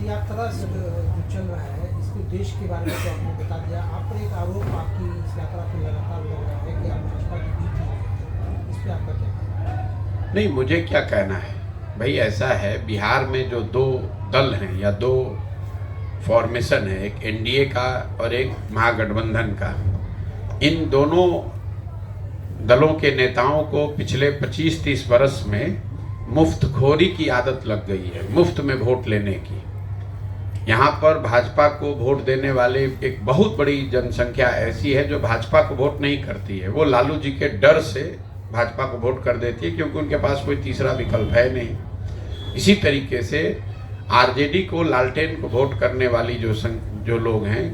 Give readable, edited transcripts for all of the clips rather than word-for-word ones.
यात्रा से जो चल रहा है, इसके उद्देश्य के बारे में तो आपने बता दिया। आप पर एक आरोप आपकी इस यात्रा पर लगातार लग रहा है कि आप भाजपा की बी टीम है, इस पर आपका क्या कहना है? नहीं, मुझे क्या कहना है भाई, ऐसा है बिहार में जो दो दल हैं या दो फॉर्मेशन है, एक एनडीए का और एक महागठबंधन का, इन दोनों दलों के नेताओं को पिछले 25-30 वर्ष में मुफ्तखोरी की आदत लग गई है, मुफ्त में वोट लेने की। यहाँ पर भाजपा को वोट देने वाले एक बहुत बड़ी जनसंख्या ऐसी है जो भाजपा को वोट नहीं करती है, वो लालू जी के डर से भाजपा को वोट कर देती है, क्योंकि उनके पास कोई तीसरा विकल्प है नहीं। इसी तरीके से आरजेडी को, लालटेन को वोट करने वाली जो लोग हैं,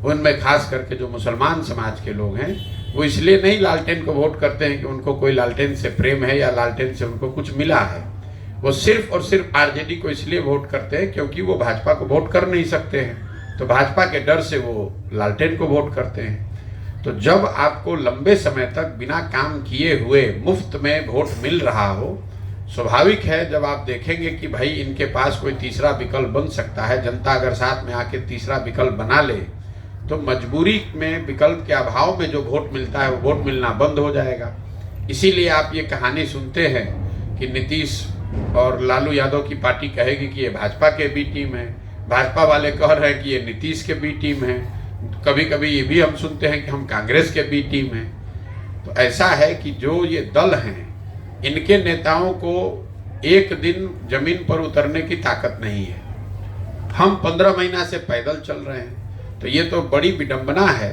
उनमें खास करके जो मुसलमान समाज के लोग हैं, वो इसलिए नहीं लालटेन को वोट करते हैं कि उनको कोई लालटेन से प्रेम है या लालटेन से उनको कुछ मिला है। वो सिर्फ और सिर्फ आरजेडी को इसलिए वोट करते हैं क्योंकि वो भाजपा को वोट कर नहीं सकते हैं, तो भाजपा के डर से वो लालटेन को वोट करते हैं। तो जब आपको लंबे समय तक बिना काम किए हुए मुफ्त में वोट मिल रहा हो, स्वाभाविक है जब आप देखेंगे कि भाई इनके पास कोई तीसरा विकल्प बन सकता है, जनता अगर साथ में आके तीसरा विकल्प बना ले, तो मजबूरी में विकल्प के अभाव में जो वोट मिलता है वो वोट मिलना बंद हो जाएगा। इसीलिए आप ये कहानी सुनते हैं कि नीतीश और लालू यादव की पार्टी कहेगी कि ये भाजपा के बी टीम है, भाजपा वाले कह रहे हैं कि ये नीतीश के बी टीम है, कभी कभी ये भी हम सुनते हैं कि हम कांग्रेस के बी टीम हैं। तो ऐसा है कि जो ये दल हैं, इनके नेताओं को एक दिन जमीन पर उतरने की ताकत नहीं है। हम 15 महीना से पैदल चल रहे हैं, तो ये तो बड़ी विडंबना है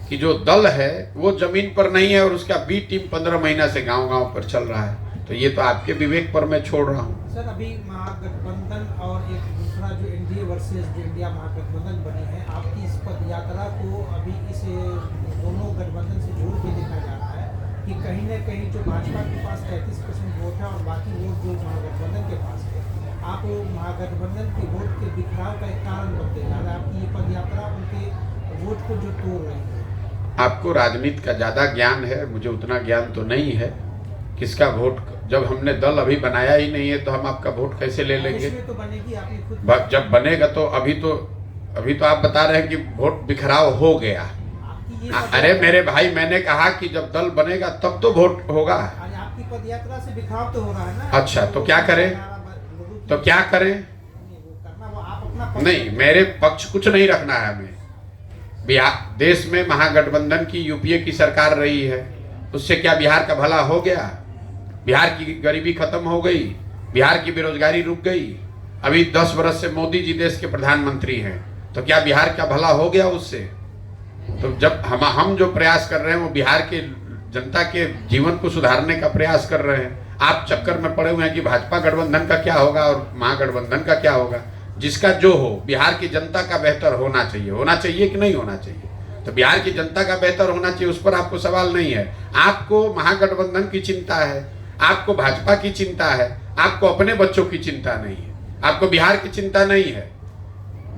कि जो दल है वो जमीन पर नहीं है और उसका बी टीम 15 महीना से गांव-गांव पर चल रहा है। तो ये तो आपके विवेक पर मैं छोड़ रहा हूँ। सर, अभी महागठबंधन और एक दूसरा जो एनडीए वर्सेस जो इंडिया महागठबंधन बनी है, आपकी इस पद यात्रा को अभी इस दोनों गठबंधन से जोड़ के देखा जा रहा है कि कहीं न कहीं जो भाजपा के पास 33% वोट है और बाकी वोट जो महागठबंधन के पास है, आप महागठबंधन के वोट के बिखराव का एक कारण बनते जा रहा है। आपकी ये पद यात्रा उनके वोट को जो तोड़ रही है। आपको राजनीति का ज़्यादा ज्ञान है, मुझे उतना ज्ञान तो नहीं है। किसका वोट, जब हमने दल अभी बनाया ही नहीं है तो हम आपका वोट कैसे ले लेंगे? तो बनेगी, आपने खुद जब बनेगा तो अभी तो आप बता रहे हैं कि वोट बिखराव हो गया। अरे मेरे भाई, मैंने कहा कि जब दल बनेगा तब तो वोट होगा। आपकी पद यात्रा से बिखराव तो हो रहा है ना। अच्छा, तो क्या करें? तो क्या करें? नहीं, मेरे पक्ष कुछ नहीं रखना है हमें। बिहार देश में महागठबंधन की यूपीए की सरकार रही है, उससे क्या बिहार का भला हो गया? बिहार की गरीबी खत्म हो गई, बिहार की बेरोजगारी रुक गई। अभी 10 वर्ष से मोदी जी देश के प्रधानमंत्री हैं, तो क्या बिहार का भला हो गया उससे? तो जब हम जो प्रयास कर रहे हैं वो बिहार के जनता के जीवन को सुधारने का प्रयास कर रहे हैं। आप चक्कर में पड़े हुए हैं कि भाजपा गठबंधन का क्या होगा और महागठबंधन का क्या होगा। जिसका जो हो, बिहार की जनता का बेहतर होना चाहिए कि नहीं होना चाहिए? तो बिहार की जनता का बेहतर होना चाहिए, उस पर आपको सवाल नहीं है। आपको महागठबंधन की चिंता है, आपको भाजपा की चिंता है, आपको अपने बच्चों की चिंता नहीं है, आपको बिहार की चिंता नहीं है।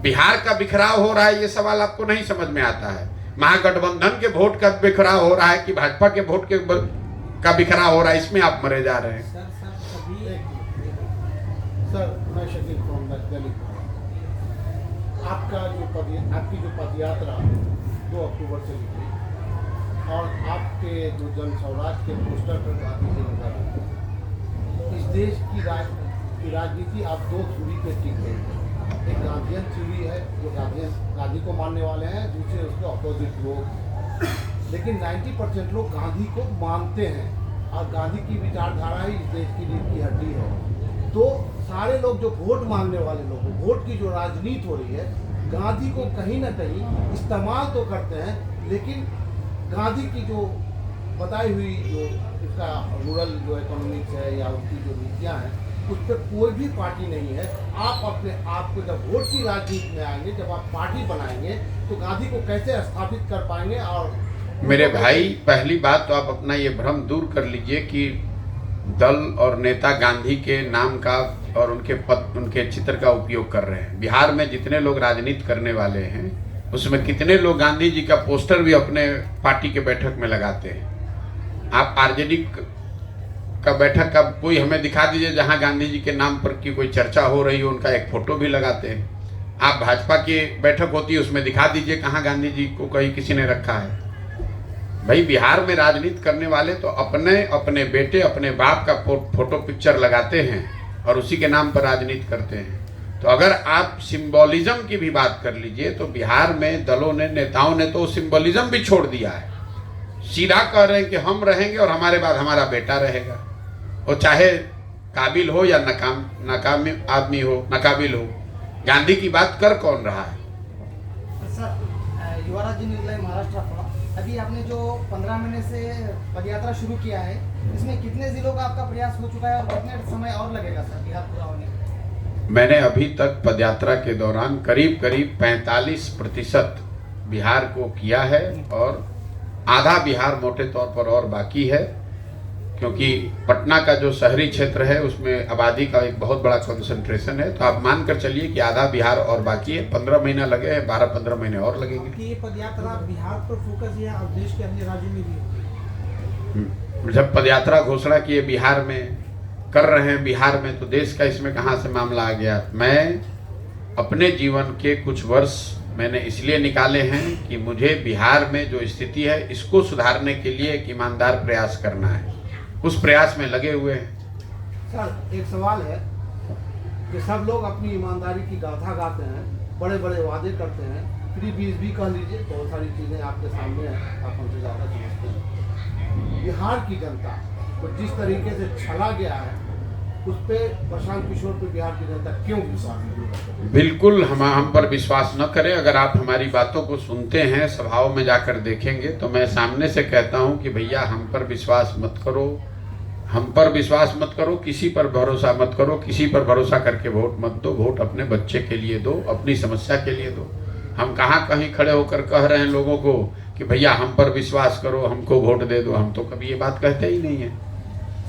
बिहार का बिखराव हो रहा है, ये सवाल आपको नहीं समझ में आता है। महागठबंधन के वोट का बिखराव हो रहा है कि भाजपा के वोट का बिखराव हो रहा है, इसमें आप मरे जा रहे हैं। सर, मैं शकील दिल्ली। आपकी जो पदयात्रा 2 अक्टूबर से निकली और आपके जो जन स्वराज के पोस्टर पर गांधी जी नजर आए। इस देश की राजनीति आप 2 छुरी पे टिक गई है। एक गांधीयन थ्योरी है जो गांधी को मानने वाले हैं, दूसरे उसके अपोजिट लोग। लेकिन 90% लोग गांधी को मानते हैं और गांधी की विचारधारा ही इस देश की रीढ़ की हड्डी है। तो सारे लोग जो वोट मांगने वाले लोग, वोट की जो राजनीति हो रही है, गांधी को कहीं ना कहीं इस्तेमाल तो करते हैं, लेकिन गांधी की जो बताई हुई जो इसका रूरल जो इकोनॉमिक्स है या उसकी जो नीतियाँ हैं, उस पर कोई भी पार्टी नहीं है। आप अपने आप को जब वोट की राजनीति में आएंगे, जब आप पार्टी बनाएंगे, तो गांधी को कैसे स्थापित कर पाएंगे? और मेरे भाई, पहली बात तो आप अपना ये भ्रम दूर कर लीजिए कि दल और नेता गांधी के नाम का और उनके चित्र का उपयोग कर रहे हैं। बिहार में जितने लोग राजनीति करने वाले हैं, उसमें कितने लोग गांधी जी का पोस्टर भी अपने पार्टी के बैठक में लगाते हैं। आप आरजेडी का बैठक का कोई हमें दिखा दीजिए जहां गांधी जी के नाम पर की कोई चर्चा हो रही हो, उनका एक फोटो भी लगाते हैं। आप भाजपा की बैठक होती है उसमें दिखा दीजिए कहाँ गांधी जी को कहीं किसी ने रखा है। भाई बिहार में राजनीति करने वाले तो अपने बेटे अपने बाप का फोटो पिक्चर लगाते हैं और उसी के नाम पर राजनीति करते हैं। तो अगर आप सिंबोलिज्म की भी बात कर लीजिए तो बिहार में दलों ने नेताओं ने तो सिंबोलिज्म भी छोड़ दिया है। सीधा कह रहे हैं कि हम रहेंगे और हमारे बाद हमारा बेटा रहेगा, वो चाहे काबिल हो या नाकाम आदमी हो, नाकाबिल हो। गांधी की बात कर कौन रहा है? सर युवराज जी निर्णय महाराष्ट्र अभी आपने जो 15 महीने से पदयात्रा शुरू किया है, इसमें कितने जिलों का आपका प्रयास हो चुका है और कितने समय और लगेगा सर बिहार पूरा होने में? मैंने अभी तक पदयात्रा के दौरान करीब 45% बिहार को किया है और आधा बिहार मोटे तौर पर और बाकी है, क्योंकि पटना का जो शहरी क्षेत्र है उसमें आबादी का एक बहुत बड़ा कंसंट्रेशन है। तो आप मानकर चलिए कि आधा बिहार और बाकी है। 15 महीना लगे हैं, 12-15 महीने और लगेंगे। ये पदयात्रा बिहार पर फोकस है और देश के अन्य राज्यों में भी होगी? जब पदयात्रा घोषणा किए बिहार में कर रहे हैं बिहार में, तो देश का इसमें कहाँ से मामला आ गया? मैं अपने जीवन के कुछ वर्ष मैंने इसलिए निकाले हैं कि मुझे बिहार में जो स्थिति है इसको सुधारने के लिए एक ईमानदार प्रयास करना है। उस प्रयास में लगे हुए हैं। सर एक सवाल है कि सब लोग अपनी ईमानदारी की गाथा गाते हैं, बड़े बड़े वादे करते हैं, फ्री बीज भी कह लीजिए, बहुत सारी चीज़ें आपके सामने हैं, आप हमसे ज़्यादा समझते हैं। बिहार की जनता को जिस तरीके से छला गया है उस पर प्रशांत किशोर पे बिहार की जनता क्यों विश्वास नहीं करती? बिल्कुल हम पर विश्वास न करें। अगर आप हमारी बातों को सुनते हैं, सभाओं में जाकर देखेंगे, तो मैं सामने से कहता हूं कि भैया हम पर विश्वास मत करो, हम पर विश्वास मत करो, किसी पर भरोसा मत करो, किसी पर भरोसा करके वोट मत दो। वोट अपने बच्चे के लिए दो, अपनी समस्या के लिए दो। हम कहाँ कहीं खड़े होकर कह रहे हैं लोगों को कि भैया हम पर विश्वास करो, हमको वोट दे दो। हम तो कभी ये बात कहते ही नहीं है।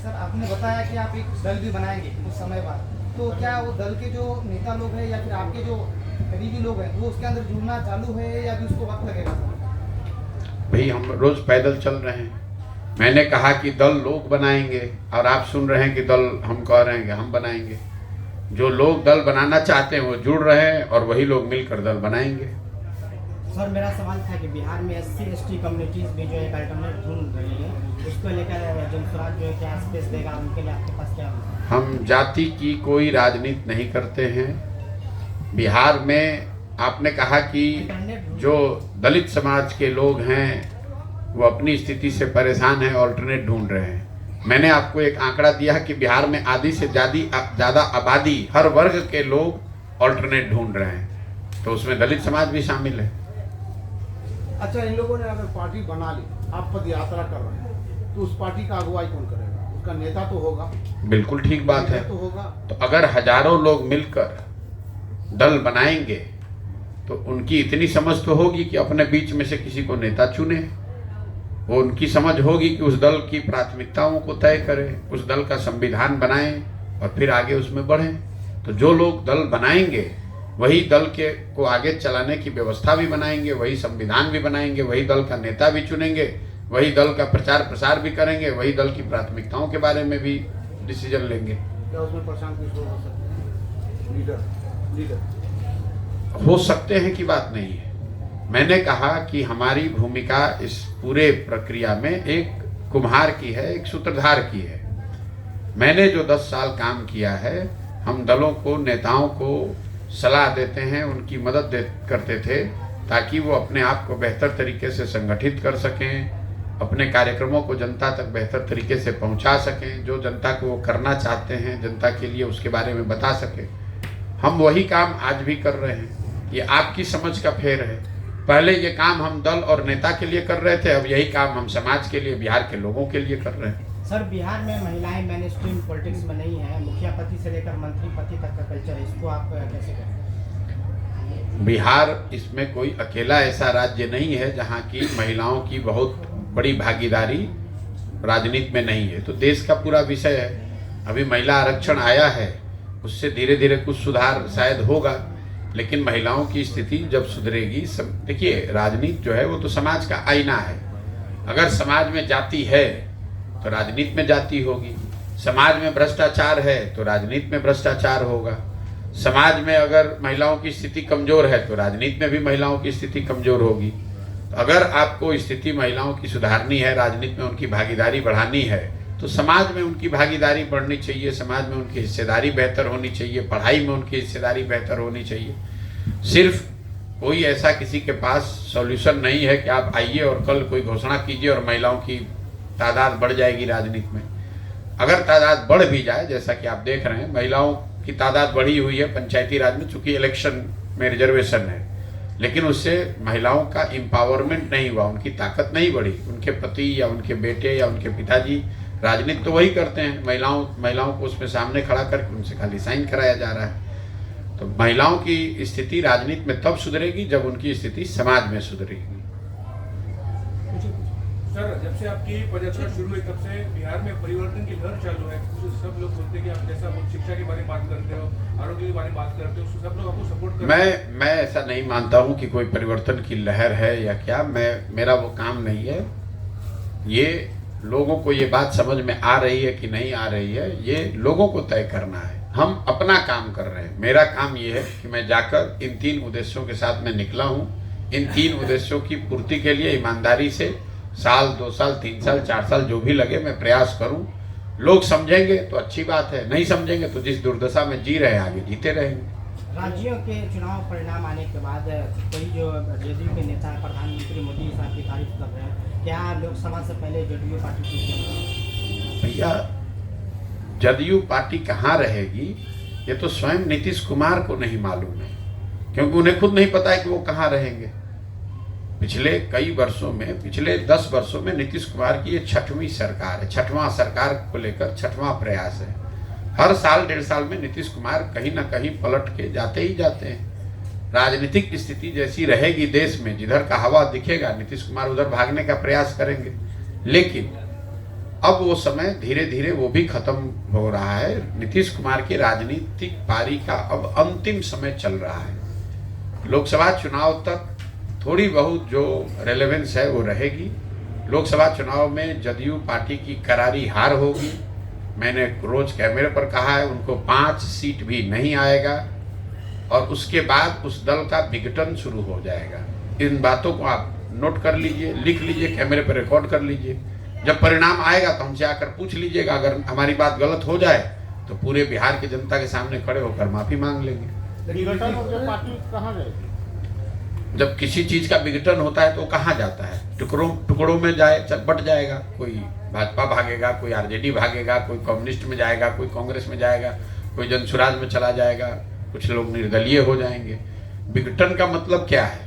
सर आपने बताया कि आप एक दल भी बनाएंगे कुछ समय बाद, तो क्या वो दल के जो नेता लोग हैं या फिर आपके जो करीबी लोग हैं वो उसके अंदर जुड़ना चालू है या भी उसको वक्त लगेगा? भाई हम रोज पैदल चल रहे हैं। मैंने कहा कि दल लोग बनाएंगे और आप सुन रहे हैं कि दल हम कह रहे हैं कि हम बनाएंगे। जो लोग दल बनाना चाहते हैं वो जुड़ रहे हैं और वही लोग मिलकर दल बनाएंगे। सर मेरा सवाल था कि बिहार में SC/ST कम्युनिटीज भी जो एक अल्टरनेट ढूंढ रही है, उसको लेकर जनसुराज जो है क्या स्पेस देगा, उनके लिए आपके पास क्या? हम जाति की कोई राजनीति नहीं करते हैं। बिहार में आपने कहा कि जो दलित समाज के लोग हैं वो अपनी स्थिति से परेशान हैं, ऑल्टरनेट ढूंढ रहे हैं। मैंने आपको एक आंकड़ा दिया कि बिहार में आधी से ज़्यादा आबादी, हर वर्ग के लोग ऑल्टरनेट ढूंढ रहे हैं, तो उसमें दलित समाज भी शामिल है। अच्छा, इन लोगों ने अगर पार्टी बना ली, आप पद यात्रा कर रहे हैं, तो उस पार्टी का अगुवाई कौन करेगा? उसका नेता तो होगा। बिल्कुल ठीक बात है। तो होगा। तो अगर हजारों लोग मिलकर दल बनाएंगे तो उनकी इतनी समझ तो होगी कि अपने बीच में से किसी को नेता चुने। वो उनकी समझ होगी कि उस दल की प्राथमिकताओं को तय करें, उस दल का संविधान बनाएं और फिर आगे उसमें बढ़ें। तो जो लोग दल बनाएंगे वही दल को आगे चलाने की व्यवस्था भी बनाएंगे, वही संविधान भी बनाएंगे, वही दल का नेता भी चुनेंगे, वही दल का प्रचार प्रसार भी करेंगे, वही दल की प्राथमिकताओं के बारे में भी डिसीजन लेंगे। क्या उसमें प्रशांत किशोर हो सकते हैं? लीडर हो सकते हैं की बात नहीं है। मैंने कहा कि हमारी भूमिका इस पूरे प्रक्रिया में एक कुम्हार की है, एक सूत्रधार की है। मैंने जो 10 साल काम किया है, हम दलों को, नेताओं को सलाह देते हैं, उनकी मदद करते थे ताकि वो अपने आप को बेहतर तरीके से संगठित कर सकें, अपने कार्यक्रमों को जनता तक बेहतर तरीके से पहुंचा सकें, जो जनता को वो करना चाहते हैं जनता के लिए उसके बारे में बता सकें। हम वही काम आज भी कर रहे हैं। ये आपकी समझ का फेर है। पहले ये काम हम दल और नेता के लिए कर रहे थे, अब यही काम हम समाज के लिए, बिहार के लोगों के लिए कर रहे हैं। सर बिहार में महिलाएं मेन स्ट्रीम पॉलिटिक्स में नहीं है, मुखिया पति से लेकर मंत्री पति तक का कल्चर है, इसको आप कैसे करें? बिहार इसमें कोई अकेला ऐसा राज्य नहीं है जहाँ की महिलाओं की बहुत बड़ी भागीदारी राजनीति में नहीं है। तो देश का पूरा विषय है। अभी महिला आरक्षण आया है, उससे धीरे धीरे कुछ सुधार शायद होगा, लेकिन महिलाओं की स्थिति जब सुधरेगी, सब देखिए राजनीति जो है वो तो समाज का आईना है। अगर समाज में जाति है तो राजनीति में जाति होगी, समाज में भ्रष्टाचार है तो राजनीति में भ्रष्टाचार होगा, समाज में अगर महिलाओं की स्थिति कमजोर है तो राजनीति में भी महिलाओं की स्थिति कमजोर होगी। तो अगर आपको स्थिति महिलाओं की सुधारनी है, राजनीति में उनकी भागीदारी बढ़ानी है, तो समाज में उनकी भागीदारी बढ़नी चाहिए, समाज में उनकी हिस्सेदारी बेहतर होनी चाहिए, पढ़ाई में उनकी हिस्सेदारी बेहतर होनी चाहिए। सिर्फ कोई ऐसा किसी के पास सॉल्यूशन नहीं है कि आप आइए और कल कोई घोषणा कीजिए और महिलाओं की तादाद बढ़ जाएगी राजनीति में। अगर तादाद बढ़ भी जाए, जैसा कि आप देख रहे हैं महिलाओं की तादाद बढ़ी हुई है पंचायती राज में, चूंकि इलेक्शन में रिजर्वेशन है, लेकिन उससे महिलाओं का एम्पावरमेंट नहीं हुआ, उनकी ताकत नहीं बढ़ी। उनके पति या उनके बेटे या उनके पिताजी राजनीति तो वही करते हैं, महिलाओं को उसमें सामने खड़ा करके उनसे खाली साइन कराया जा रहा है। तो महिलाओं की स्थिति राजनीति में तब सुधरेगी जब उनकी स्थिति समाज में सुधरेगी। सर, जब से आपकी पदयात्रा शुरू हुई तब से बिहार में परिवर्तन की लहर चालू है। सब लोग बोलते हैं कि आप जैसा शिक्षा के बारे में बात करते हो, आरोग्य के बारे में बात करते हो, सब लोग आपको सपोर्ट करते हैं। मैं ऐसा नहीं मानता हूं कि कोई परिवर्तन की लहर है या क्या। मेरा वो काम नहीं है। ये लोगों को ये बात समझ में आ रही है कि नहीं आ रही है, ये लोगों को तय करना है। हम अपना काम कर रहे हैं। मेरा काम ये है कि मैं जाकर इन 3 उद्देश्यों के साथ मैं निकला हूँ। इन 3 उद्देश्यों की पूर्ति के लिए ईमानदारी से साल, 2 साल, 3 साल, 4 साल जो भी लगे मैं प्रयास करूं। लोग समझेंगे तो अच्छी बात है, नहीं समझेंगे तो जिस दुर्दशा में जी रहे हैं आगे जीते रहेंगे। राज्यों के चुनाव परिणाम आने के बाद कई जो जदयू के नेता प्रधानमंत्री मोदी साहब की तारीफ कर रहे हैं, क्या लोकसभा से पहले जदयू पार्टी को? भैया, जदयू पार्टी कहाँ रहेगी ये तो स्वयं नीतीश कुमार को नहीं मालूम है, क्योंकि उन्हें खुद नहीं पता है कि वो कहाँ रहेंगे। पिछले कई वर्षों में, पिछले 10 वर्षों में नीतीश कुमार की ये 6वीं सरकार है। 6वां सरकार को लेकर 6वां प्रयास है। हर साल 1.5 साल में नीतीश कुमार कहीं ना कहीं पलट के जाते ही जाते हैं। राजनीतिक स्थिति जैसी रहेगी देश में, जिधर का हवा दिखेगा नीतीश कुमार उधर भागने का प्रयास करेंगे। लेकिन अब वो समय धीरे धीरे वो भी खत्म हो रहा है। नीतीश कुमार की राजनीतिक पारी का अब अंतिम समय चल रहा है। लोकसभा चुनाव तक थोड़ी बहुत जो रेलेवेंस है वो रहेगी। लोकसभा चुनाव में जदयू पार्टी की करारी हार होगी। मैंने रोज कैमरे पर कहा है, उनको 5 सीट भी नहीं आएगा और उसके बाद उस दल का विघटन शुरू हो जाएगा। इन बातों को आप नोट कर लीजिए, लिख लीजिए, कैमरे पर रिकॉर्ड कर लीजिए। जब परिणाम आएगा तो हमसे आकर पूछ लीजिएगा। अगर हमारी बात गलत हो जाए तो पूरे बिहार की जनता के सामने खड़े होकर माफी मांग लेंगे। विघटन होकर पार्टी कहाँ जाएगी? जब किसी चीज का विघटन होता है तो वो कहाँ जाता है? टुकड़ों में बट जाएगा। कोई भाजपा भागेगा, कोई आरजेडी भागेगा, कोई कम्युनिस्ट में जाएगा, कोई कांग्रेस में जाएगा, कोई जनसुराज में चला जाएगा, कुछ लोग निर्दलीय हो जाएंगे। विघटन का मतलब क्या है?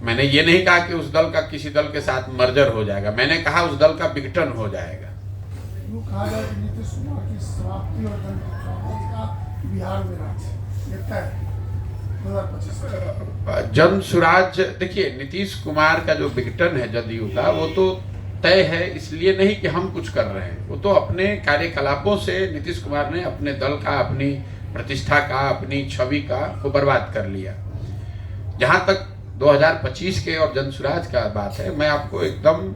मैंने ये नहीं कहा कि उस दल का किसी दल के साथ मर्जर हो जाएगा, मैंने कहा उस दल का विघटन हो जाएगा। कहा जाए कि नीतीश कुमार की समाप्ति और का बिहार में राज ये तय 2025। जन सुराज, देखिए नीतीश कुमार का जो विघटन है जदयू का, वो तो तय है। इसलिए नहीं कि हम कुछ कर रहे हैं, वो तो अपने कार्यकलापों से नीतीश कुमार ने अपने दल का, अपनी प्रतिष्ठा का, अपनी छवि का को बर्बाद कर लिया। जहां तक 2025 के और जनसुराज का बात है, मैं आपको एकदम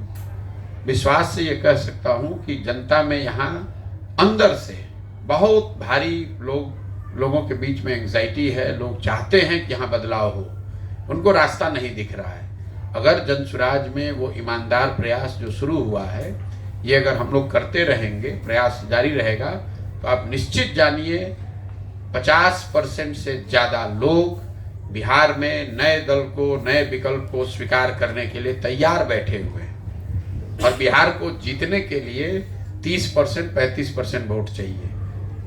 विश्वास से ये कह सकता हूं कि जनता में यहाँ अंदर से बहुत भारी लोगों के बीच में एंग्जाइटी है। लोग चाहते हैं कि यहाँ बदलाव हो, उनको रास्ता नहीं दिख रहा है। अगर जनसुराज में वो ईमानदार प्रयास जो शुरू हुआ है, ये अगर हम लोग करते रहेंगे, प्रयास जारी रहेगा, तो आप निश्चित जानिए 50% से ज़्यादा लोग बिहार में नए दल को, नए विकल्प को स्वीकार करने के लिए तैयार बैठे हुए हैं। और बिहार को जीतने के लिए 30%, 35% वोट चाहिए।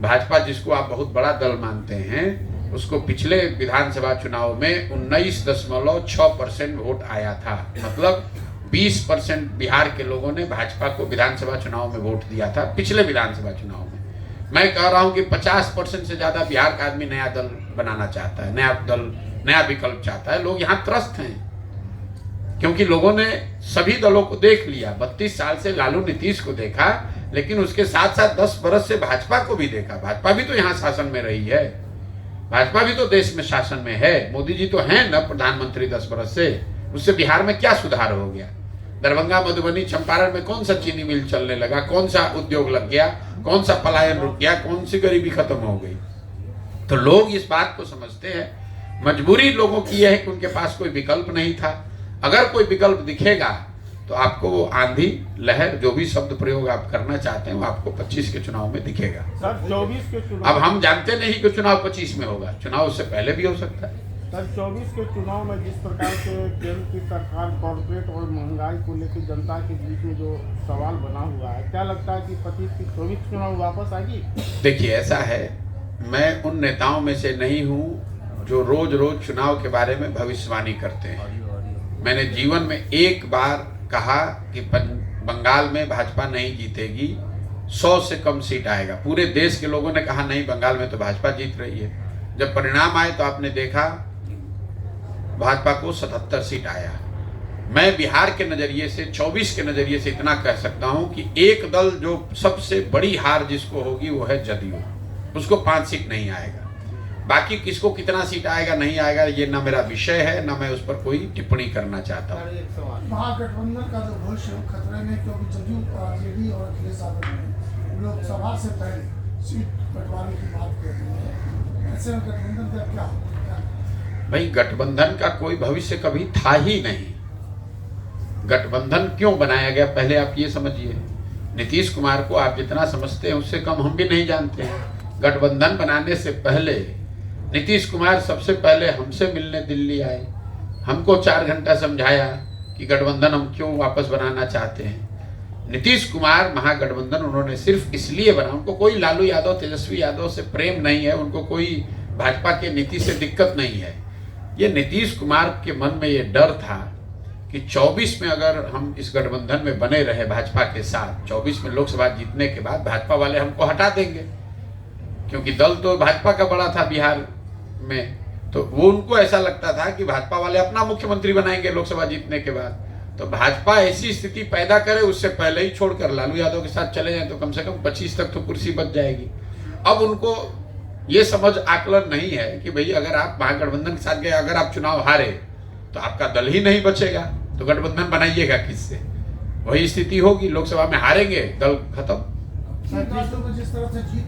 भाजपा, जिसको आप बहुत बड़ा दल मानते हैं, उसको पिछले विधानसभा चुनाव में 19.6% वोट आया था। मतलब 20% बिहार के लोगों ने भाजपा को विधानसभा चुनाव में वोट दिया था पिछले विधानसभा चुनाव में। मैं कह रहा हूं कि 50% से ज्यादा बिहार का आदमी नया दल बनाना चाहता है, नया दल, नया विकल्प चाहता है। लोग यहाँ त्रस्त हैं क्योंकि लोगों ने सभी दलों को देख लिया। 32 साल से लालू नीतीश को देखा, लेकिन उसके साथ साथ 10 बरस से भाजपा को भी देखा। भाजपा भी तो यहाँ शासन में रही है, भाजपा भी तो देश में शासन में है। मोदी जी तो हैं न प्रधानमंत्री 10 बरस से। उससे बिहार में क्या सुधार हो गया? दरभंगा, मधुबनी, चंपारण में कौन सा चीनी मिल चलने लगा? कौन सा उद्योग लग गया? कौन सा पलायन रुक गया? कौन सी गरीबी खत्म हो गई? तो लोग इस बात को समझते हैं। मजबूरी लोगों की यह है कि उनके पास कोई विकल्प नहीं था। अगर कोई विकल्प दिखेगा तो आपको वो आंधी लहर जो भी शब्द प्रयोग आप करना चाहते हैं वो आपको 25 के चुनाव में दिखेगा। सर 24 के चुनाव, अब हम जानते नहीं कि चुनाव 25 में होगा, चुनाव उससे पहले भी हो सकता है। सर 24 के चुनाव में जिस प्रकार से केंद्र की सरकार कॉर्पोरेट और महंगाई को लेकर जनता के बीच में जो सवाल बना हुआ है, क्या लगता है कि 25 की 24 चुनाव वापस आएगी? देखिए ऐसा है, मैं उन नेताओं में से नहीं हूँ जो रोज रोज चुनाव के बारे में भविष्यवाणी करते हैं। मैंने जीवन में एक बार कहा कि बंगाल में भाजपा नहीं जीतेगी, 100 से कम सीट आएगा। पूरे देश के लोगों ने कहा नहीं, बंगाल में तो भाजपा जीत रही है। जब परिणाम आए तो आपने देखा भाजपा को 77 सीट आया। मैं बिहार के नजरिए से 24 के नजरिए से इतना कह सकता हूं कि एक दल जो सबसे बड़ी हार जिसको होगी वो है जदयू, उसको 5 सीट नहीं आएगा। बाकी किसको कितना सीट आएगा नहीं आएगा ये ना मेरा विषय है, ना मैं उस पर कोई टिप्पणी करना चाहता हूँ। महागठबंधन का जो भविष्य खतरे में, क्योंकि जदयू आरजेडी और अखिलेश यादव ने लोकसभा से पहले सीट बंटवारे की बात कर रहे हैं, ऐसे में गठबंधन का क्या होगा? भाई गठबंधन का कोई भविष्य कभी था ही नहीं। गठबंधन क्यों बनाया गया पहले आप ये समझिए। नीतीश कुमार को आप जितना समझते हैं उससे कम हम भी नहीं जानते हैं। गठबंधन बनाने से पहले नीतीश कुमार सबसे पहले हमसे मिलने दिल्ली आए, हमको 4 घंटा समझाया कि गठबंधन हम क्यों वापस बनाना चाहते हैं। नीतीश कुमार महागठबंधन उन्होंने सिर्फ इसलिए बना, उनको कोई लालू यादव तेजस्वी यादव से प्रेम नहीं है, उनको कोई भाजपा के नीति से दिक्कत नहीं है। ये नीतीश कुमार के मन में ये डर था कि 24 में अगर हम इस गठबंधन में बने रहे भाजपा के साथ, 24 में लोकसभा जीतने के बाद भाजपा वाले हमको हटा देंगे, क्योंकि दल तो भाजपा का बड़ा था बिहार में। तो वो उनको ऐसा लगता था कि भाजपा वाले अपना मुख्यमंत्री बनाएंगे लोकसभा जीतने के बाद। तो भाजपा ऐसी स्थिति पैदा करे उससे पहले ही छोड़कर लालू यादव के साथ चले जाए तो कम से कम 25 तक तो कुर्सी बच जाएगी। अब उनको ये समझ आकलन नहीं है कि भाई अगर आप महागठबंधन के साथ गए, अगर आप चुनाव हारे तो आपका दल ही नहीं बचेगा, तो गठबंधन बनाइएगा किससे? वही स्थिति होगी, लोकसभा में हारेंगे, दल खत्म। जिस तरह से जीत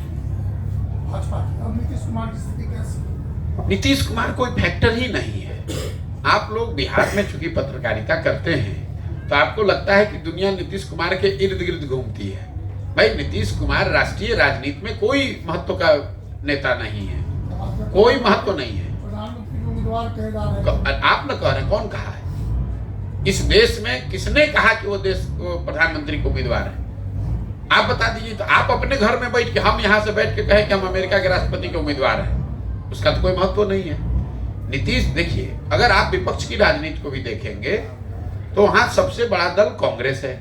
भाजपा की, अब नीतीश कुमार की स्थिति कैसी? नीतीश कुमार कोई फैक्टर ही नहीं है। आप लोग बिहार में चूंकि पत्रकारिता करते हैं तो आपको लगता है कि दुनिया नीतीश कुमार के इर्द गिर्द घूमती है। भाई नीतीश कुमार राष्ट्रीय राजनीति में कोई महत्व का नेता नहीं है, कोई महत्व नहीं है। प्रधानमंत्री के उम्मीदवार कहे जा रहे हैं। आप न कह रहे, कौन कहा है? इस देश में किसने कहा कि वो देश प्रधानमंत्री को उम्मीदवार है? आप बता दीजिए। तो आप अपने घर में बैठ के, हम यहाँ से बैठ के कहें कि हम अमेरिका के राष्ट्रपति के उम्मीदवार हैं, उसका तो कोई महत्व नहीं है। नीतीश देखिए, अगर आप विपक्ष की राजनीति को भी देखेंगे तो वहां सबसे बड़ा दल कांग्रेस है,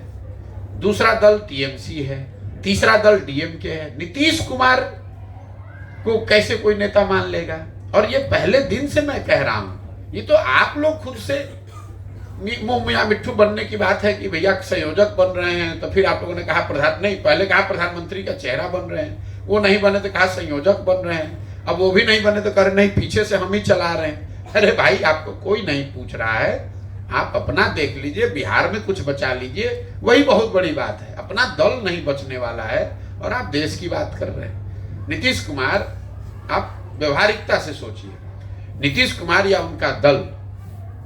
दूसरा दल टीएमसी है, तीसरा दल डीएमके है। नीतीश कुमार को कैसे कोई नेता मान लेगा? और ये पहले दिन से मैं कह रहा हूं, ये तो आप लोग खुद से मुंह मियां मिट्ठू बनने की बात है कि भैया संयोजक बन रहे हैं, तो फिर आप लोगों ने कहा पहले कहा प्रधानमंत्री का चेहरा बन रहे हैं, वो नहीं बने तो कहा संयोजक बन रहे हैं, अब वो भी नहीं बने तो कह रहे नहीं पीछे से हम ही चला रहे हैं। अरे भाई आपको कोई नहीं पूछ रहा है, आप अपना देख लीजिए, बिहार में कुछ बचा लीजिए, वही बहुत बड़ी बात है। अपना दल नहीं बचने वाला है और आप देश की बात कर रहे हैं। नीतीश कुमार, आप व्यवहारिकता से सोचिए, नीतीश कुमार या उनका दल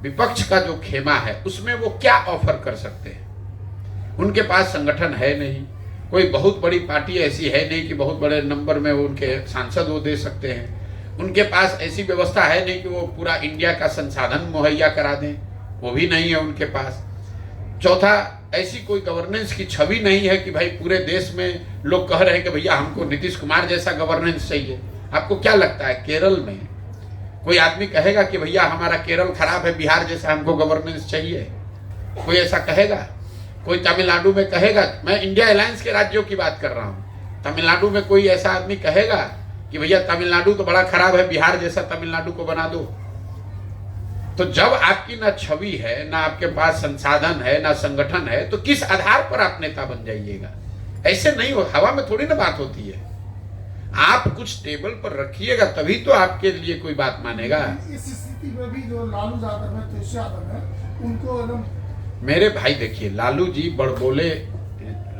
विपक्ष का जो खेमा है उसमें वो क्या ऑफर कर सकते हैं? उनके पास संगठन है नहीं, कोई बहुत बड़ी पार्टी ऐसी है नहीं कि बहुत बड़े नंबर में वो उनके सांसद वो दे सकते हैं। उनके पास ऐसी व्यवस्था है नहीं कि वो पूरा इंडिया का संसाधन मुहैया करा दें, वो भी नहीं है उनके पास। चौथा, ऐसी कोई गवर्नेंस की छवि नहीं है कि भाई पूरे देश में लोग कह रहे हैं कि भैया हमको नीतीश कुमार जैसा गवर्नेंस चाहिए। आपको क्या लगता है केरल में कोई आदमी कहेगा कि भैया हमारा केरल खराब है, बिहार जैसा हमको गवर्नेंस चाहिए? कोई ऐसा कहेगा? कोई तमिलनाडु में कहेगा? मैं इंडिया अलायंस के राज्यों की बात कर रहा हूँ। तमिलनाडु में कोई ऐसा आदमी कहेगा कि भैया तमिलनाडु तो बड़ा खराब है, बिहार जैसा तमिलनाडु को बना दो? तो जब आपकी ना छवि है, ना आपके पास संसाधन है, ना संगठन है, तो किस आधार पर आप नेता बन जाइएगा? ऐसे नहीं हो, हवा में थोड़ी ना बात होती है। आप कुछ टेबल पर रखिएगा तभी तो आपके लिए कोई बात मानेगा। इस स्थिति में भी जो लालू यादव है, तेज यादव है, उनको एकदम मेरे भाई देखिए, लालू जी बड़बोले,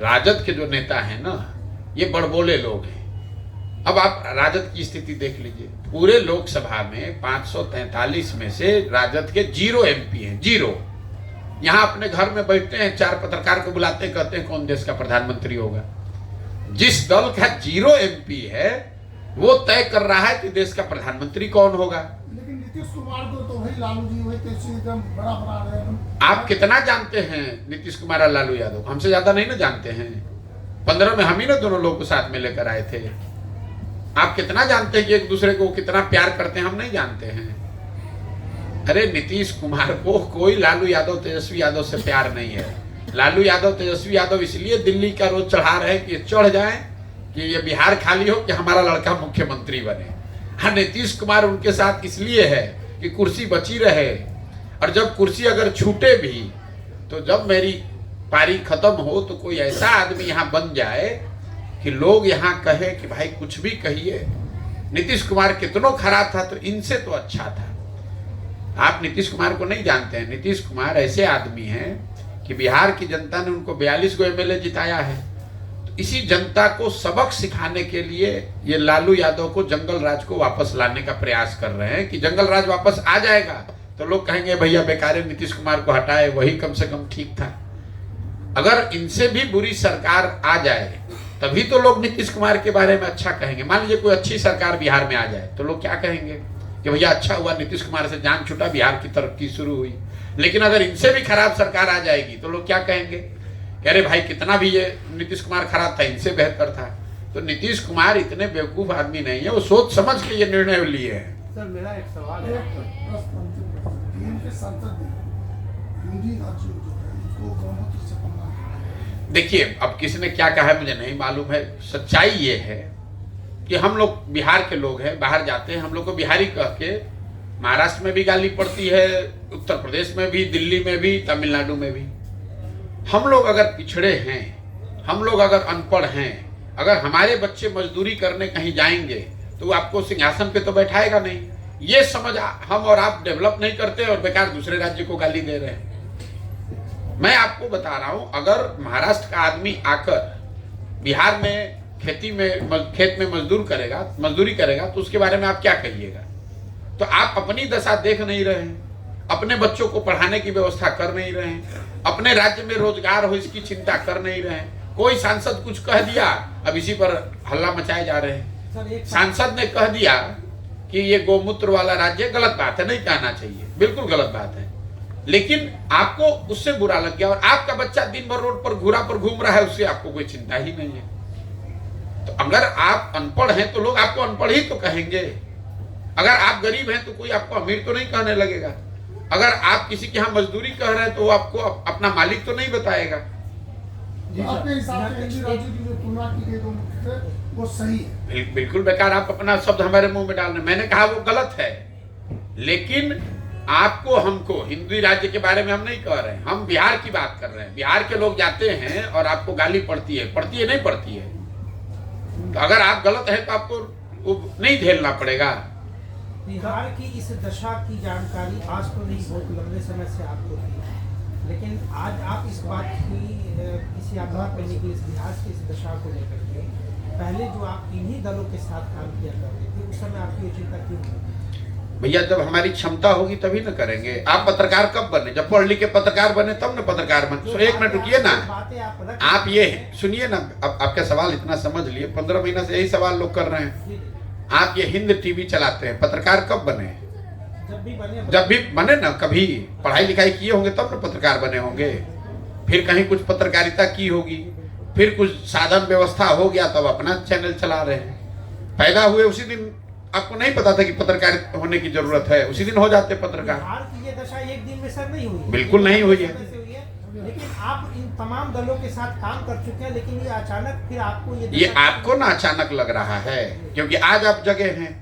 राजद के जो नेता हैं ना, ये बड़बोले लोग हैं। अब आप राजद की स्थिति देख लीजिए, पूरे लोकसभा में 543 में से राजद के 0 MP हैं, 0। यहाँ अपने घर में बैठते हैं, 4 पत्रकार को बुलाते हैं, कहते हैं कौन देश का प्रधानमंत्री होगा। जिस दल का 0 MP है वो तय कर रहा है कि देश का प्रधानमंत्री कौन होगा। लेकिन नीतीश कुमार को तो वही लालू जी वही तेजस्वी एकदम बड़ा बना रहे हैं। आप कितना जानते हैं नीतीश कुमार और लालू यादव? हमसे ज्यादा नहीं ना जानते हैं। 15 में हम ही ना दोनों लोग को साथ में लेकर आए थे। आप कितना जानते हैं कि एक दूसरे को कितना प्यार करते हैं? हम नहीं जानते हैं। अरे नीतीश कुमार को कोई लालू यादव तेजस्वी यादव से प्यार नहीं है। लालू यादव तेजस्वी यादव इसलिए दिल्ली का रोज चढ़ा रहे हैं कि चढ़ जाए कि ये बिहार खाली हो कि हमारा लड़का मुख्यमंत्री बने। हाँ, नीतीश कुमार उनके साथ इसलिए है कि कुर्सी बची रहे, और जब कुर्सी अगर छूटे भी तो जब मेरी पारी खत्म हो तो कोई ऐसा आदमी यहाँ बन जाए कि लोग यहाँ कहे कि भाई कुछ भी कहिए, नीतीश कुमार कितनों खराब था तो इनसे तो अच्छा था। आप नीतीश कुमार को नहीं जानते हैं। नीतीश कुमार ऐसे आदमी हैं कि बिहार की जनता ने उनको 42 को MLA जिताया है। तो इसी जनता को सबक सिखाने के लिए ये लालू यादव को, जंगल राज को वापस लाने का प्रयास कर रहे हैं कि जंगल राज वापस आ जाएगा तो लोग कहेंगे भैया बेकार है, नीतीश कुमार को हटाए, वही कम से कम ठीक था। अगर इनसे भी बुरी सरकार आ जाए तभी तो लोग नीतीश कुमार के बारे में अच्छा कहेंगे। मान लीजिए कोई अच्छी सरकार बिहार में आ जाए तो लोग क्या कहेंगे कि भैया अच्छा हुआ नीतीश कुमार से जान छूटा, बिहार की तरक्की शुरू हुई। लेकिन अगर इनसे भी खराब सरकार आ जाएगी तो लोग क्या कहेंगे कि अरे भाई कितना भी ये नीतीश कुमार खराब था, इनसे बेहतर था। तो नीतीश कुमार इतने बेवकूफ आदमी नहीं है, वो सोच समझ के ये निर्णय लिए हैं। सर मेरा एक सवाल है, के सांसद ने हिंदी राज्यों जो है उनको गौमूत्र से बना। देखिए, अब किसने क्या कहा है मुझे नहीं मालूम है। सच्चाई ये है कि हम लोग बिहार के लोग हैं, बाहर जाते हैं, हम लोग को बिहारी कह के महाराष्ट्र में भी गाली पड़ती है, उत्तर प्रदेश में भी, दिल्ली में भी, तमिलनाडु में भी। हम लोग अगर पिछड़े हैं, हम लोग अगर अनपढ़ हैं, अगर हमारे बच्चे मजदूरी करने कहीं जाएंगे तो वो आपको सिंहासन पे तो बैठाएगा नहीं। ये समझ हम और आप डेवलप नहीं करते और बेकार दूसरे राज्य को गाली दे रहे हैं। मैं आपको बता रहा हूं, अगर महाराष्ट्र का आदमी आकर बिहार में खेत में मजदूरी करेगा तो उसके बारे में आप क्या कहिएगा? तो आप अपनी दशा देख नहीं रहे हैं, अपने बच्चों को पढ़ाने की व्यवस्था कर नहीं रहे हैं, अपने राज्य में रोजगार हो इसकी चिंता कर नहीं रहे हैं। कोई सांसद कुछ कह दिया, अब इसी पर हल्ला मचाए जा रहे हैं। सांसद ने कह दिया कि ये गोमूत्र वाला राज्य, गलत बात है, नहीं कहना चाहिए, बिल्कुल गलत बात है, लेकिन आपको उससे बुरा लग गया और आपका बच्चा दिन भर रोड पर घूरा पर घूम रहा है, उससे आपको कोई चिंता ही नहीं है। तो अगर आप अनपढ़ हैं तो लोग आपको अनपढ़ ही तो कहेंगे। अगर आप गरीब हैं तो कोई आपको अमीर तो नहीं कहने लगेगा। अगर आप किसी के यहाँ मजदूरी कह रहे हैं तो वो आपको अपना मालिक तो नहीं बताएगा। आपके हिसाब से हिंदी राज्यों की जो तुलना की गई वो सही है? बिल्कुल बेकार। आप अपना शब्द हमारे मुंह में डाल रहे हैं। मैंने कहा वो गलत है, लेकिन आपको हमको हिंदी राज्य के बारे में हम नहीं कह रहे हैं, हम बिहार की बात कर रहे हैं। बिहार के लोग जाते हैं और आपको गाली पड़ती है नहीं पड़ती है। तो अगर आप गलत है तो आपको वो नहीं झेलना पड़ेगा। बिहार की इस दशा की जानकारी आज तो नहीं, बहुत लंबे समय से आपको थी, लेकिन आज आप इस बात की किसी आधार पर निकले इस बिहार की इस दशा को लेकर के, पहले जो आप इन्हीं दलों के साथ काम किया करते थे उस समय आपकी ये चिंता क्यों नहीं? भैया जब हमारी क्षमता होगी तभी न करेंगे। आप पत्रकार कब बने? जब पढ़ लिख के पत्रकार बने तब न पत्रकार बने। तो एक मिनट रुकिए ना, आप ये सुनिए ना, अब आपका सवाल इतना समझ लिए, 15 महीना से यही सवाल लोग कर रहे हैं। आप ये हिंद टीवी चलाते हैं, पत्रकार कब बने? जब भी बने ना, कभी पढ़ाई लिखाई किए होंगे तब न पत्रकार बने होंगे। फिर कहीं कुछ पत्रकारिता की होगी, फिर कुछ साधन व्यवस्था हो गया तब अपना चैनल चला रहे हैं। पैदा हुए उसी दिन आपको नहीं पता था कि पत्रकार होने की जरूरत है, उसी दिन हो जाते पत्रकार। बिहार की ये दशा एक दिन में सर नहीं हुई, बिल्कुल नहीं हुई है। लेकिन आप इन तमाम दलों के साथ काम कर चुके हैं, लेकिन ये अचानक फिर आपको ये आपको ना अचानक लग रहा है, क्योंकि आज आप जगह हैं।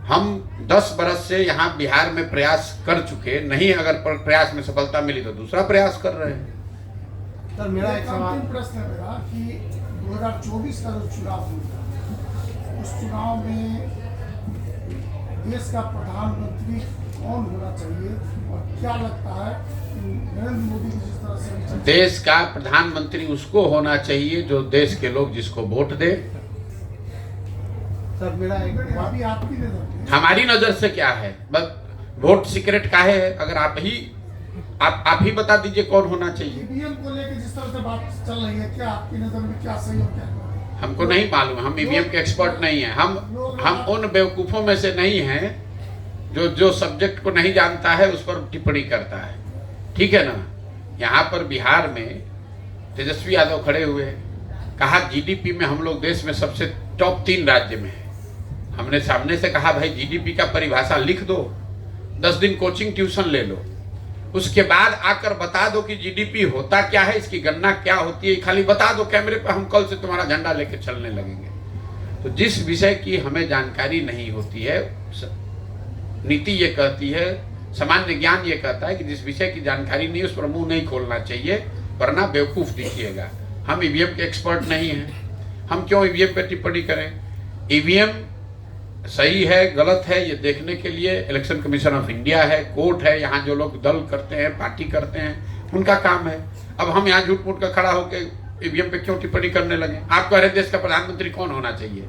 हम 10 बरस से यहाँ बिहार में प्रयास कर चुके, नहीं अगर प्रयास में सफलता मिली तो दूसरा प्रयास कर रहे हैं। सर मेरा एक अंतिम प्रश्न है मेरा कि 2024 का जो चुनाव होगा, उस चुनाव में देश का प्रधानमंत्री कौन होना चाहिए और क्या लगता है नरेंद्र मोदी की जिस तरह से देश का प्रधानमंत्री उसको होना चाहिए जो देश के लोग जिसको वोट दे, सर मेरा एक अभी आपकी नजर में हमारी नजर से क्या है, बस वोट सीक्रेट काहे है? अगर आप ही बता दीजिए कौन होना चाहिए। ईवीएम को लेकर जिस तरह से बात चल रही है, क्या आपकी नजर में क्या सही और क्या गलत? हमको नहीं मालूम, हम ईवीएम के एक्सपर्ट नहीं हैं। हम उन बेवकूफ़ों में से नहीं हैं जो सब्जेक्ट को नहीं जानता है उस पर टिप्पणी करता है, ठीक है ना। यहाँ पर बिहार में तेजस्वी यादव खड़े हुए, कहा जीडीपी में हम लोग देश में सबसे टॉप 3 राज्य में है। हमने सामने से कहा भाई जीडीपी का परिभाषा लिख दो, 10 दिन कोचिंग ट्यूशन ले लो, उसके बाद आकर बता दो कि जीडीपी होता क्या है, इसकी गणना क्या होती है, खाली बता दो कैमरे पर, हम कल से तुम्हारा झंडा लेके चलने लगेंगे। तो जिस विषय की हमें जानकारी नहीं होती है, नीति ये कहती है, सामान्य ज्ञान ये कहता है कि जिस विषय की जानकारी नहीं उस पर मुंह नहीं खोलना चाहिए, वरना बेवकूफ दिखिएगा। हम ईवीएम के एक्सपर्ट नहीं हैं, हम क्यों ईवीएम पे टिप्पणी करें? ईवीएम सही है गलत है ये देखने के लिए इलेक्शन कमीशन ऑफ इंडिया है, कोर्ट है, यहाँ जो लोग दल करते हैं, पार्टी करते हैं, उनका काम है। अब हम यहाँ झूठ मूठ का खड़ा होकर ईवीएम पे क्यों टिप्पणी करने लगे? आप कह रहे देश का प्रधानमंत्री कौन होना चाहिए?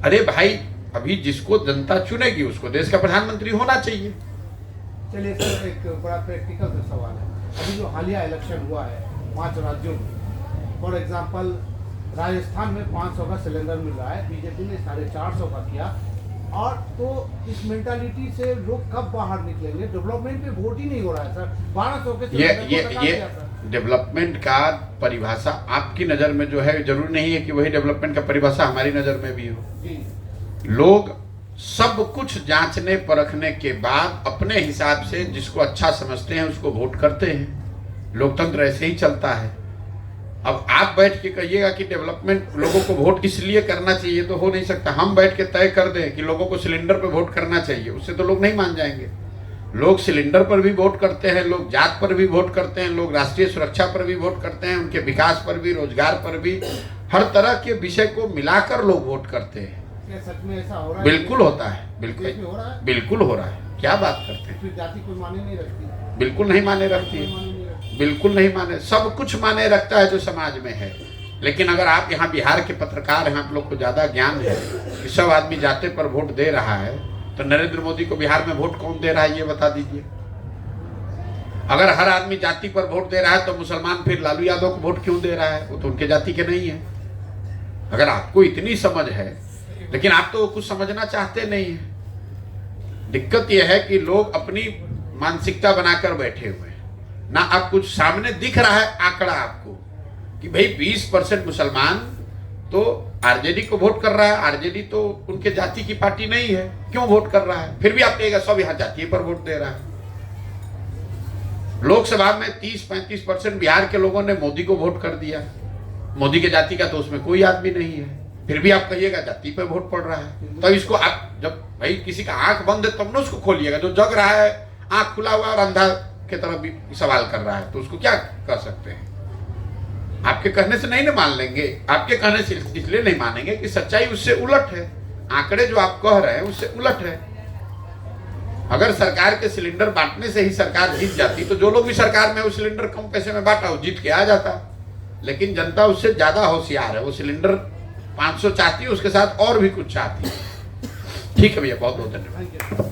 अरे भाई, अभी जिसको जनता चुनेगी उसको देश का प्रधानमंत्री होना चाहिए। चलिए सर, एक बड़ा प्रैक्टिकल सा सवाल है। अभी जो हालिया इलेक्शन हुआ है 5 राज्यों में, फॉर एग्जांपल राजस्थान में 500 का सिलेंडर मिल रहा है, बीजेपी ने 450 का किया, और तो इस मेंटालिटी से लोग कब बाहर निकलेंगे? डेवलपमेंट पे वोट ही नहीं हो रहा है सर। 1200 के ये डेवलपमेंट का परिभाषा आपकी नजर में जो है, जरूरी नहीं है कि वही डेवलपमेंट का परिभाषा हमारी नजर में भी हो। लोग सब कुछ जांचने परखने के बाद अपने हिसाब से जिसको अच्छा समझते हैं उसको वोट करते हैं। लोकतंत्र ऐसे ही चलता है। अब आप बैठ के कहिएगा कि डेवलपमेंट लोगों को वोट इसलिए करना चाहिए, तो हो नहीं सकता। हम बैठ के तय कर दें कि लोगों को सिलेंडर पर वोट करना चाहिए, उससे तो लोग नहीं मान जाएंगे। लोग सिलेंडर पर भी वोट करते हैं, लोग जात पर भी वोट करते हैं, लोग राष्ट्रीय सुरक्षा पर भी वोट करते हैं, उनके विकास पर भी, रोजगार पर भी, हर तरह के विषय को मिलाकर लोग वोट करते हैं। क्या सच में ऐसा हो रहा है? बिल्कुल होता है, बिल्कुल हो रहा है, बिल्कुल हो रहा है। क्या बात करते हैं? फिर जाति कोई माने नहीं रखती, बिल्कुल नहीं माने रखती है, बिल्कुल नहीं माने, सब कुछ माने रखता है जो समाज में है। लेकिन अगर आप यहाँ बिहार के पत्रकार हैं, आप लोग को ज्यादा ज्ञान है कि सब आदमी जाते पर वोट दे रहा है, तो नरेंद्र मोदी को बिहार में वोट कौन दे रहा है ये बता दीजिए। अगर हर आदमी जाति पर वोट दे रहा है तो मुसलमान फिर लालू यादव को वोट क्यों दे रहा है? वो तो उनके जाति के नहीं है। अगर आपको इतनी समझ है, लेकिन आप तो कुछ समझना चाहते नहीं है। दिक्कत यह है कि लोग अपनी मानसिकता बनाकर बैठे हुए हैं ना। आप कुछ सामने दिख रहा है आंकड़ा आपको कि भाई 20% मुसलमान तो आरजेडी को वोट कर रहा है। आरजेडी तो उनके जाति की पार्टी नहीं है, क्यों वोट कर रहा है? फिर भी आप कहेगा सब यहाँ जाति पर वोट दे रहा है। लोकसभा में 30-35% बिहार के लोगों ने मोदी को वोट कर दिया। मोदी के जाति का तो उसमें कोई आदमी नहीं है, फिर भी आप कहिएगा जाति पे वोट पड़ रहा है। तो इसको आप जब भाई किसी का आंख बंद है तब ना उसको खोलिएगा। जो जग रहा है आंख खुला हुआ और अंधा के तरफ भी सवाल कर रहा है, तो उसको क्या कर सकते हैं? आपके कहने से नहीं ना मान लेंगे। आपके कहने से इसलिए नहीं मानेंगे कि सच्चाई उससे उलट है। आंकड़े जो आप कह रहे हैं उससे उलट है। अगर सरकार के सिलेंडर बांटने से ही सरकार जीत जाती तो जो लोग भी सरकार में वो सिलेंडर कम पैसे में बांटा वो जीत के आ जाता। लेकिन जनता उससे ज्यादा होशियार है। वो सिलेंडर 500 चाहती है, उसके साथ और भी कुछ चाहती है। ठीक है भैया, बहुत बहुत धन्यवाद।